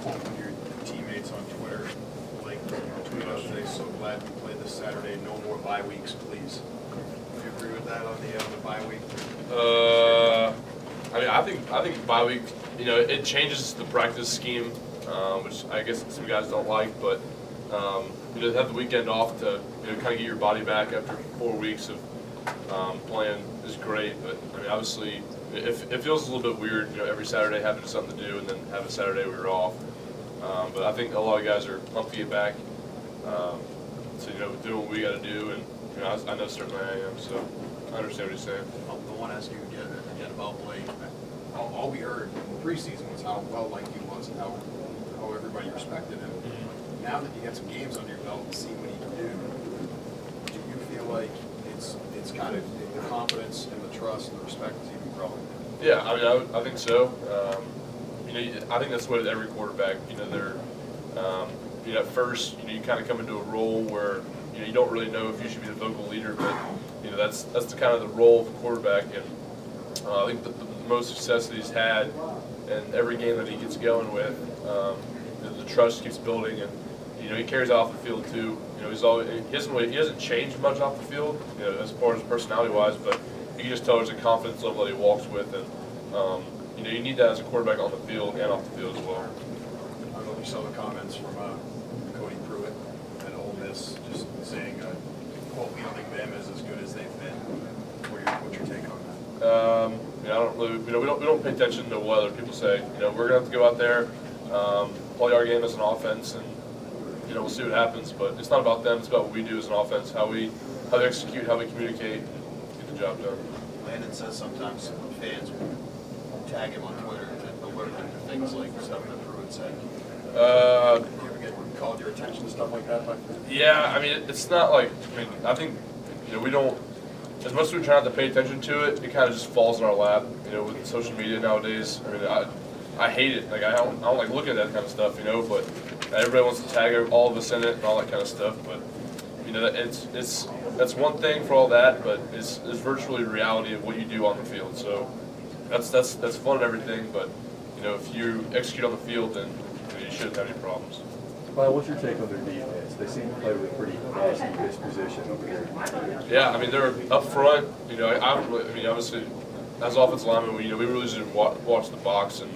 Your teammates on Twitter, like, tweet out today, so glad we played this Saturday, no more bye weeks, please. Do you agree with that on the bye week? I think bye week, it changes the practice scheme, which I guess some guys don't like, but to have the weekend off to kind of get your body back after 4 weeks of playing is great. But obviously, it feels a little bit weird, every Saturday having something to do and then have a Saturday we were off. But I think a lot of guys are pumped to get back. So doing what we got to do, and I know certainly I am. So I understand what he's saying. I want to ask you again about Blake. All we heard in the preseason was how well liked he was and how everybody respected him. Now that you get some games under your belt and see what he can do you feel like it's kind of the confidence and the trust and the respect is even growing? Yeah, I think so. I think that's what every quarterback. They're at first you kind of come into a role where you don't really know if you should be the vocal leader, but that's the kind of the role of a quarterback. And I think the most success that he's had in every game that he gets going with, the trust keeps building, and he carries it off the field too. He hasn't changed much off the field, as far as personality wise, but you can just tell there's a confidence level that he walks with, and you need that as a quarterback on the field and off the field as well. I don't know if you saw the comments from Cody Pruitt at Ole Miss, just saying, quote, "We don't think Bama is as good as they've been." What's your take on that? I don't really, we don't pay attention to what other people say. We're gonna have to go out there, play our game as an offense, and we'll see what happens. But it's not about them; it's about what we do as an offense, how we execute, how we communicate, get the job done. Landon says sometimes fans will tag him on Twitter to alert him to things like stuff that Pruitt said. Do you ever get called your attention to stuff like that? Yeah, it's not like I think we don't. As much as we try not to pay attention to it, it kind of just falls in our lap. With social media nowadays, I hate it. Like I don't like looking at that kind of stuff. But everybody wants to tag all of us in it and all that kind of stuff. But that's one thing for all that, but it's virtually reality of what you do on the field. So that's fun and everything. But if you execute on the field, then you shouldn't have any problems. Well, what's your take on their defense? They seem to play with a pretty nasty disposition over here. Yeah, they're up front. Obviously, as offensive linemen, we really just watch the box, and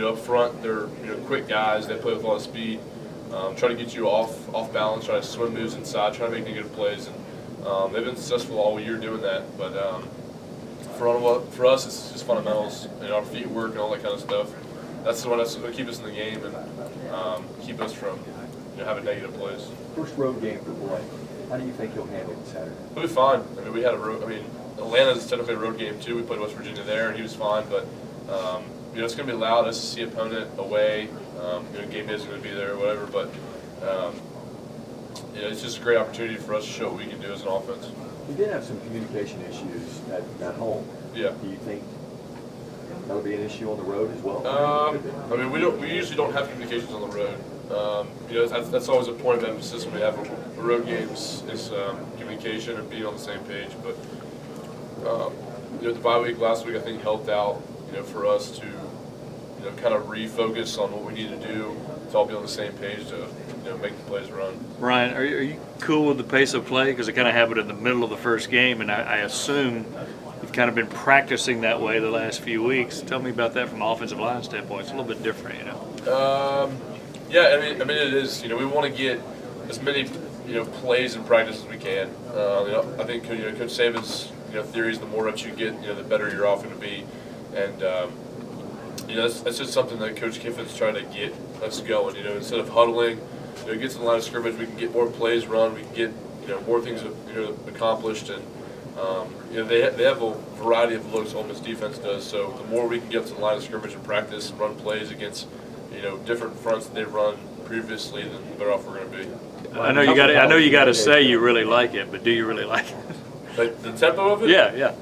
up front, they're quick guys. They play with a lot of speed. Try to get you off balance. Try to swim moves inside. Try to make negative plays, and they've been successful all year doing that. But for us, it's just fundamentals. Our feet work and all that kind of stuff. That's the one that's going to keep us in the game and keep us from having negative plays. First road game for Blake. How do you think he'll handle it Saturday? He'll be fine. We had a road. Atlanta's technically a road game too. We played West Virginia there, and he was fine. But it's going to be loud. SEC opponent away. Game day is going to be there or whatever. But it's just a great opportunity for us to show what we can do as an offense. We did have some communication issues at home. Yeah. Do you think that'll be an issue on the road as well? We usually don't have communications on the road. That's always a point of emphasis when we have a road games is communication and being on the same page. But the bye week last week I think helped out for us to kind of refocus on what we need to do to all be on the same page to make the plays run. Ryan, are you cool with the pace of play? Because it kind of happened in the middle of the first game, and I assume you've kind of been practicing that way the last few weeks. Tell me about that from an offensive line standpoint. It's a little bit different, Yeah, it is. We want to get as many plays in practice as we can. I think Coach Saban's theory is the more reps you get, the better you're off going to be, and that's just something that Coach Kiffin's trying to get us going. Instead of huddling, get to the line of scrimmage, we can get more plays run, we can get more things accomplished, and they have a variety of looks Ole Miss defense does. So the more we can get to the line of scrimmage and practice and run plays against different fronts that they've run previously, then the better off we're going to be. I know you got to say you really like it, but do you really like it? Like the tempo of it? Yeah.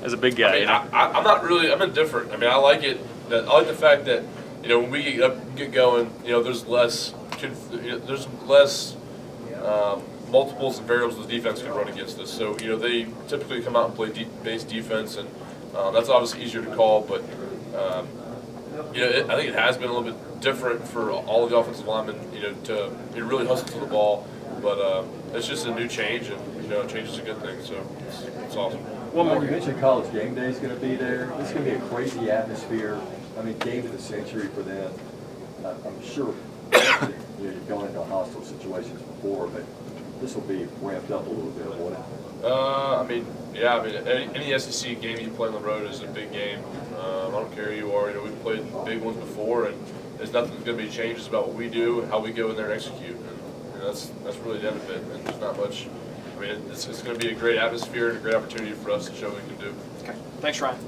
As a big guy, I'm not really. I'm indifferent. I like it. I like the fact that when we get going, there's less multiples and variables the defense can run against us. So they typically come out and play base defense, and that's obviously easier to call. But I think it has been a little bit different for all of the offensive linemen, to really hustle to the ball. But it's just a new change, and change is a good thing. So it's awesome. One more. You mentioned College Game Day is going to be there. This is going to be a crazy atmosphere. I mean, game of the century for them. I'm sure you've gone into hostile situations before, but this will be ramped up a little bit, won't it? Any SEC game you play on the road is a big game. I don't care who you are. We've played big ones before, and there's nothing that's going to be changed. It's about what we do, how we go in there and execute. And that's really the end of it. And there's not much. It's going to be a great atmosphere and a great opportunity for us to show what we can do. Okay. Thanks, Ryan.